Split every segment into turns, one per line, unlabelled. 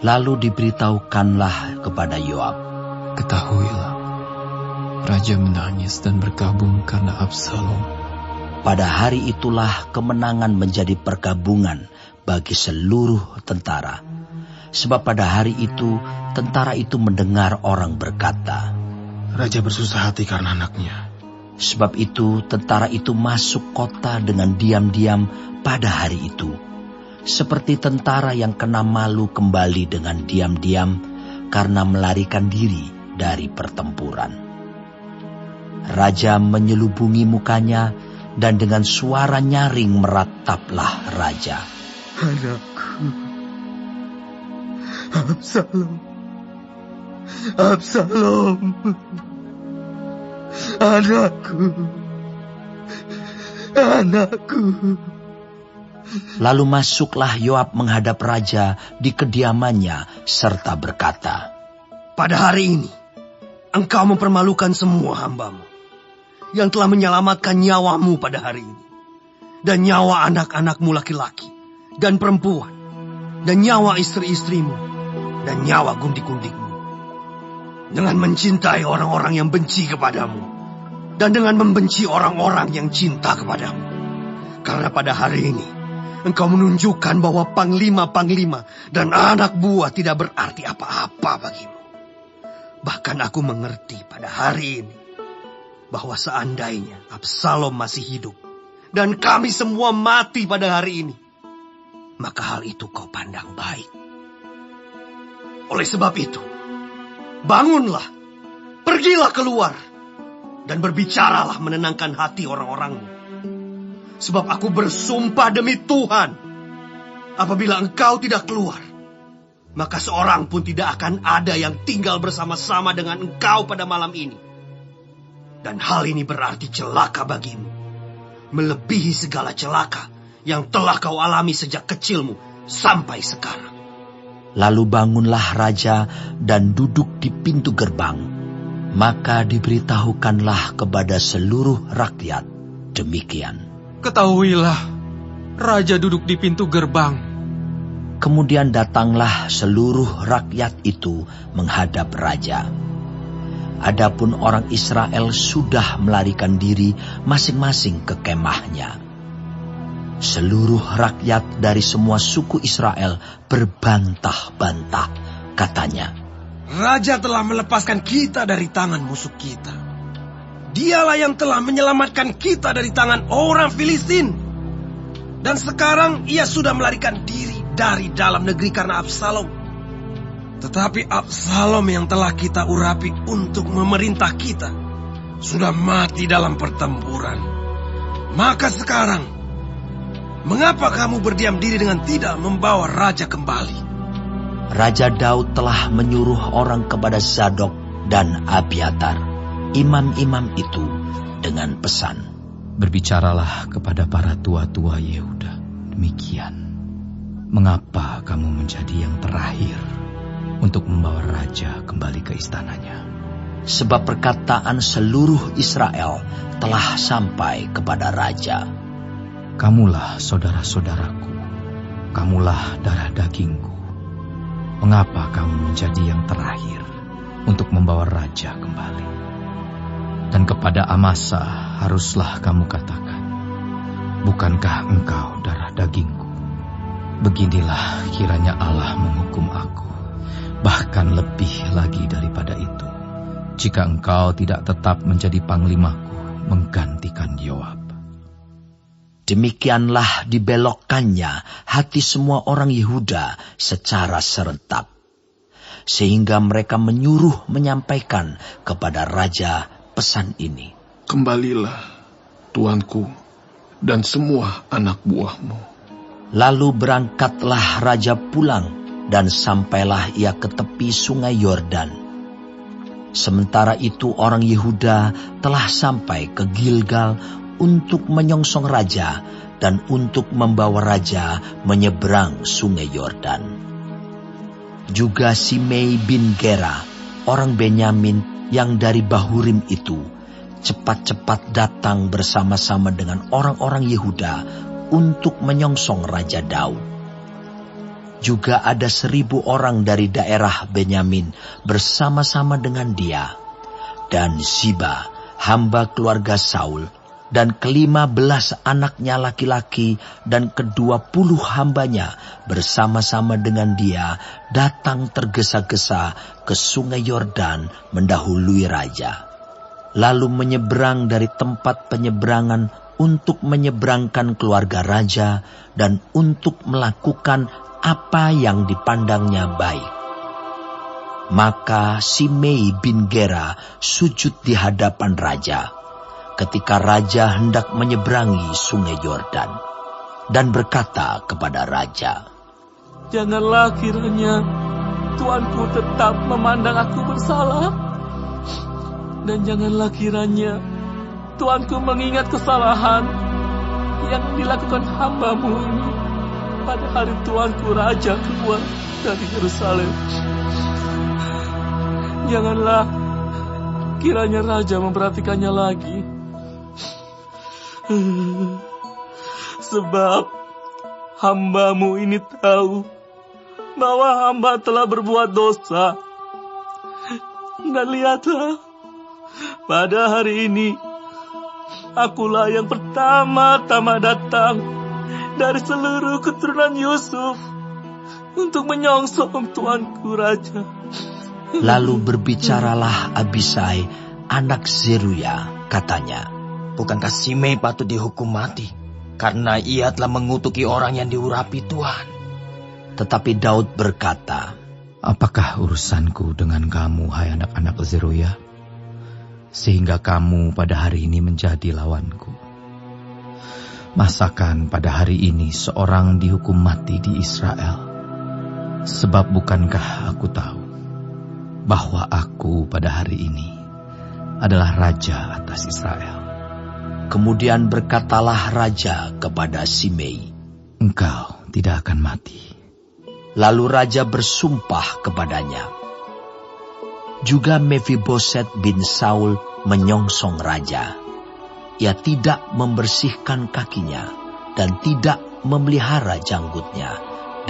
Lalu diberitahukanlah kepada Yoab,
"Ketahuilah, raja menangis dan berkabung karena Absalom."
Pada hari itulah kemenangan menjadi perkabungan bagi seluruh tentara. Sebab pada hari itu, tentara itu mendengar orang berkata,
"Raja bersusah hati karena anaknya."
Sebab itu tentara itu masuk kota dengan diam-diam pada hari itu, seperti tentara yang kena malu kembali dengan diam-diam karena melarikan diri dari pertempuran. Raja menyelubungi mukanya dan dengan suara nyaring merataplah raja,
"Anakku, Absalom, Absalom, anakku, anakku."
Lalu masuklah Yoab menghadap raja di kediamannya serta berkata,
"Pada hari ini, engkau mempermalukan semua hambamu yang telah menyelamatkan nyawamu pada hari ini, dan nyawa anak-anakmu laki-laki dan perempuan, dan nyawa istri-istrimu, dan nyawa gundik-gundikmu, dengan mencintai orang-orang yang benci kepadamu, dan dengan membenci orang-orang yang cinta kepadamu. Karena pada hari ini, engkau menunjukkan bahwa panglima-panglima dan anak buah tidak berarti apa-apa bagimu. Bahkan aku mengerti pada hari ini, bahwa seandainya Absalom masih hidup, dan kami semua mati pada hari ini, maka hal itu kau pandang baik. Oleh sebab itu, bangunlah, pergilah keluar, dan berbicaralah menenangkan hati orang-orangmu. Sebab aku bersumpah demi Tuhan, apabila engkau tidak keluar, maka seorang pun tidak akan ada yang tinggal bersama-sama dengan engkau pada malam ini. Dan hal ini berarti celaka bagimu, melebihi segala celaka yang telah kau alami sejak kecilmu sampai sekarang."
Lalu bangunlah raja dan duduk di pintu gerbang. Maka diberitahukanlah kepada seluruh rakyat demikian,
"Ketahuilah, raja duduk di pintu gerbang."
Kemudian datanglah seluruh rakyat itu menghadap raja. Adapun orang Israel sudah melarikan diri masing-masing ke kemahnya. Seluruh rakyat dari semua suku Israel berbantah-bantah, katanya,
"Raja telah melepaskan kita dari tangan musuh kita. Dialah yang telah menyelamatkan kita dari tangan orang Filistin. Dan sekarang ia sudah melarikan diri dari dalam negeri karena Absalom. Tetapi Absalom yang telah kita urapi untuk memerintah kita sudah mati dalam pertempuran. Maka sekarang, mengapa kamu berdiam diri dengan tidak membawa raja kembali?"
Raja Daud telah menyuruh orang kepada Zadok dan Abiatar, imam-imam itu, dengan pesan,
"Berbicaralah kepada para tua-tua Yehuda demikian. Mengapa kamu menjadi yang terakhir untuk membawa raja kembali ke istananya?
Sebab perkataan seluruh Israel telah sampai kepada raja.
Kamulah saudara-saudaraku, kamulah darah dagingku. Mengapa kamu menjadi yang terakhir untuk membawa raja kembali? Dan kepada Amasa haruslah kamu katakan, bukankah engkau darah dagingku? Beginilah kiranya Allah menghukum aku, bahkan lebih lagi daripada itu, jika engkau tidak tetap menjadi panglimaku menggantikan Yoab."
Demikianlah dibelokkannya hati semua orang Yehuda secara serentak, sehingga mereka menyuruh menyampaikan kepada raja pesan ini,
"Kembalilah, tuanku, dan semua anak buahmu."
Lalu berangkatlah raja pulang, dan sampailah ia ke tepi sungai Yordan. Sementara itu orang Yehuda telah sampai ke Gilgal untuk menyongsong raja dan untuk membawa raja menyeberang sungai Yordan. Juga Simei bin Gera, orang Benyamin yang dari Bahurim itu, cepat-cepat datang bersama-sama dengan orang-orang Yehuda untuk menyongsong Raja Daud. Juga ada 1.000 orang dari daerah Benyamin bersama-sama dengan dia. Dan Ziba, hamba keluarga Saul, dan ke-15 anaknya laki-laki dan ke-20 hambanya bersama-sama dengan dia datang tergesa-gesa ke sungai Yordan mendahului raja. Lalu menyeberang dari tempat penyeberangan untuk menyeberangkan keluarga raja dan untuk melakukan apa yang dipandangnya baik. Maka Simei bin Gera sujud di hadapan raja ketika raja hendak menyeberangi sungai Yordan dan berkata kepada raja,
"Janganlah kiranya tuanku tetap memandang aku bersalah, dan janganlah kiranya tuanku mengingat kesalahan yang dilakukan hamba-Mu ini pada hari tuanku raja keluar dari Yerusalem. Janganlah kiranya raja memperhatikannya lagi. Sebab hamba-Mu ini tahu bahwa hamba telah berbuat dosa. Dan lihatlah, pada hari ini akulah yang pertama-tama datang dari seluruh keturunan Yusuf untuk menyongsong tuanku raja."
Lalu berbicaralah Abisai, anak Zeruya, katanya,
"Bukankah Simei patut dihukum mati karena ia telah mengutuki orang yang diurapi Tuhan?"
Tetapi Daud berkata,
Apakah urusanku dengan kamu, hai anak-anak Zeruya, sehingga kamu pada hari ini menjadi lawanku? Masakan pada hari ini seorang dihukum mati di Israel? Sebab bukankah aku tahu bahwa aku pada hari ini adalah raja atas Israel?
Kemudian berkatalah raja kepada Simei,
Engkau tidak akan mati.
Lalu raja bersumpah kepadanya. Juga Mefiboset bin Saul menyongsong raja. Ia tidak membersihkan kakinya dan tidak memelihara janggutnya,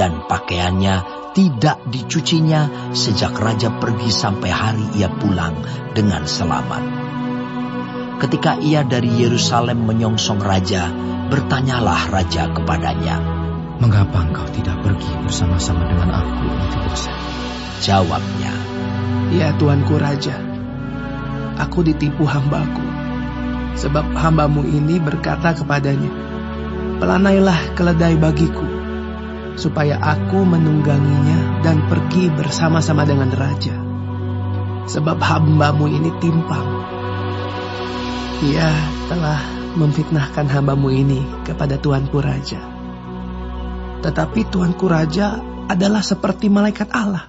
dan pakaiannya tidak dicucinya sejak raja pergi sampai hari ia pulang dengan selamat. Ketika ia dari Yerusalem menyongsong raja, bertanyalah raja kepadanya,
Mengapa engkau tidak pergi bersama-sama dengan aku, Mefiboset?
Jawabnya,
"Ya tuanku raja, aku ditipu hambaku. Sebab hambamu ini berkata kepadanya, pelanailah keledai bagiku, supaya aku menungganginya dan pergi bersama-sama dengan raja. Sebab hambamu ini timpang. Ia telah memfitnahkan hambamu ini kepada tuanku raja. Tetapi tuanku raja adalah seperti malaikat Allah.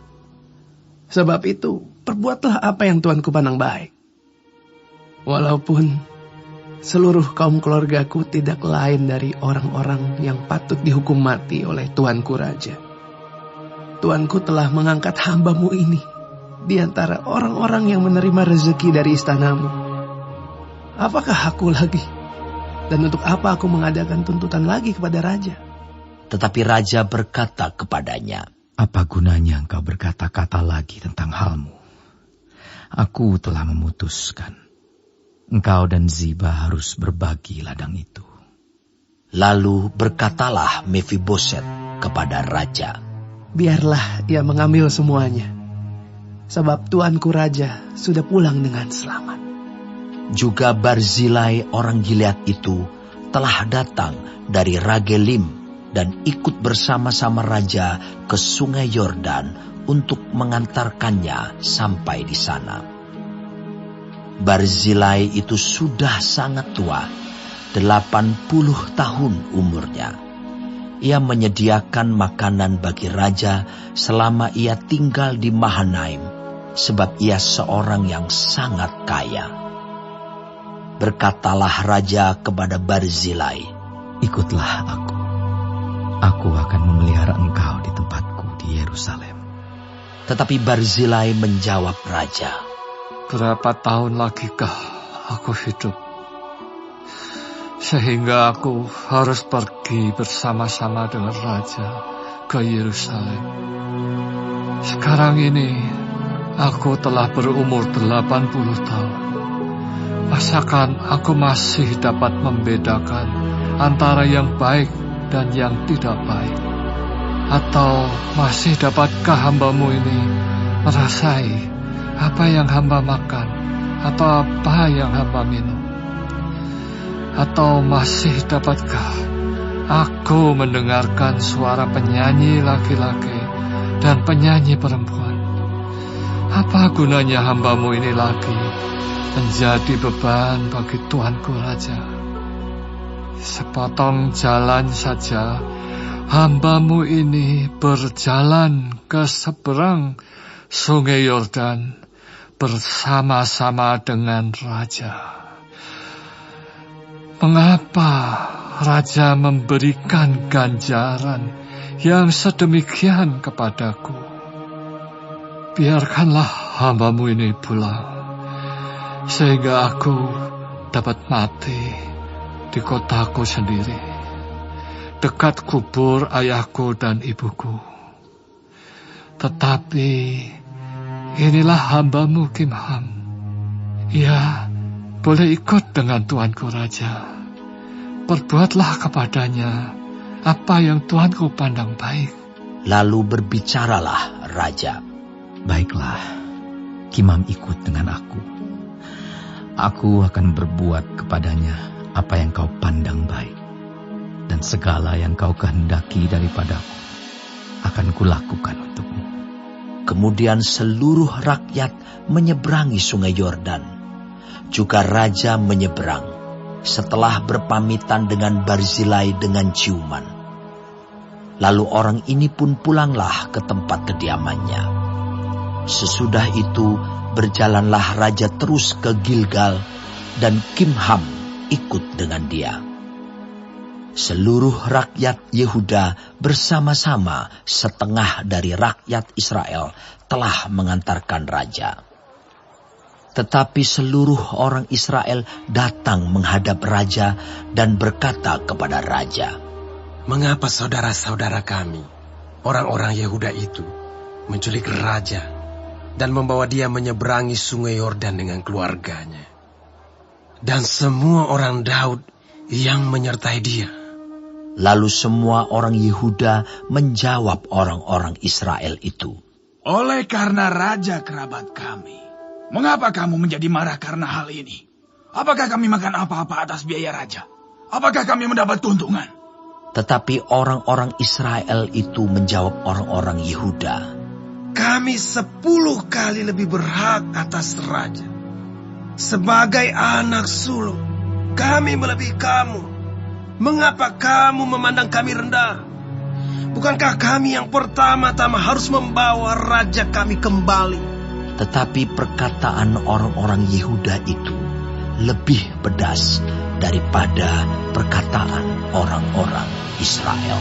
Sebab itu, perbuatlah apa yang tuanku pandang baik. Walaupun seluruh kaum keluargaku tidak lain dari orang-orang yang patut dihukum mati oleh tuanku raja. Tuanku telah mengangkat hambamu ini di antara orang-orang yang menerima rezeki dari istanamu. Apakah aku lagi? Dan untuk apa aku mengadakan tuntutan lagi kepada raja?"
tetapi raja berkata kepadanya,
Apa gunanya engkau berkata-kata lagi tentang halmu? Aku telah memutuskan. Engkau dan Ziba harus berbagi ladang itu.
Lalu berkatalah Mefiboset kepada raja,
"Biarlah ia mengambil semuanya, sebab tuanku raja sudah pulang dengan selamat."
Juga Barzilai orang Gilead itu telah datang dari Ragelim dan ikut bersama-sama raja ke sungai Yordan untuk mengantarkannya sampai di sana. Barzilai itu sudah sangat tua, 80 tahun umurnya. Ia menyediakan makanan bagi raja selama ia tinggal di Mahanaim, sebab ia seorang yang sangat kaya. Berkatalah raja kepada Barzilai,
Ikutlah aku. Aku akan memelihara engkau di tempatku di Yerusalem.
Tetapi Barzilai menjawab raja,
Berapa tahun lagikah aku hidup, sehingga aku harus pergi bersama-sama dengan raja ke Yerusalem. Sekarang ini aku telah berumur 80 tahun. Masakan aku masih dapat membedakan antara yang baik dan yang tidak baik? Atau masih dapatkah hamba-Mu ini merasai apa yang hamba makan atau apa yang hamba minum? Atau masih dapatkah aku mendengarkan suara penyanyi laki-laki dan penyanyi perempuan? Apa gunanya hamba-Mu ini lagi menjadi beban bagi Tuanku Raja? Sepotong jalan saja hamba-Mu ini berjalan ke seberang Sungai Yordan bersama-sama dengan Raja. Mengapa Raja memberikan ganjaran yang sedemikian kepadaku? Biarkanlah hamba-Mu ini pulang, sehingga aku dapat mati di kotaku sendiri, dekat kubur ayahku dan ibuku. Tetapi inilah hamba-Mu Kimham. Ia boleh ikut dengan Tuanku Raja. Perbuatlah kepadanya apa yang Tuanku pandang baik.
Lalu berbicaralah Raja.
Baiklah, Kimham ikut dengan aku. Aku akan berbuat kepadanya apa yang kau pandang baik. Dan segala yang kau kehendaki daripadaku akan kulakukan untukmu.
Kemudian seluruh rakyat menyeberangi Sungai Yordan. Juga Raja menyeberang setelah berpamitan dengan Barzilai dengan ciuman. Lalu orang ini pun pulanglah ke tempat kediamannya. Sesudah itu berjalanlah Raja terus ke Gilgal dan Kimham ikut dengan dia. Seluruh rakyat Yehuda bersama-sama setengah dari rakyat Israel telah mengantarkan Raja. Tetapi seluruh orang Israel datang menghadap Raja dan berkata kepada Raja,
"Mengapa saudara-saudara kami, orang-orang Yehuda itu, menculik Raja dan membawa dia menyeberangi Sungai Yordan dengan keluarganya, dan semua orang Daud yang menyertai dia?"
Lalu semua orang Yehuda menjawab orang-orang Israel itu,
"Oleh karena Raja kerabat kami. Mengapa kamu menjadi marah karena hal ini? Apakah kami makan apa-apa atas biaya Raja? Apakah kami mendapat keuntungan?"
Tetapi orang-orang Israel itu menjawab orang-orang Yehuda,
"Kami 10 kali lebih berhak atas Raja. Sebagai anak sulung, kami melebihi kamu. Mengapa kamu memandang kami rendah? Bukankah kami yang pertama-tama harus membawa Raja kami kembali?"
Tetapi perkataan orang-orang Yehuda itu lebih pedas daripada perkataan orang-orang Israel.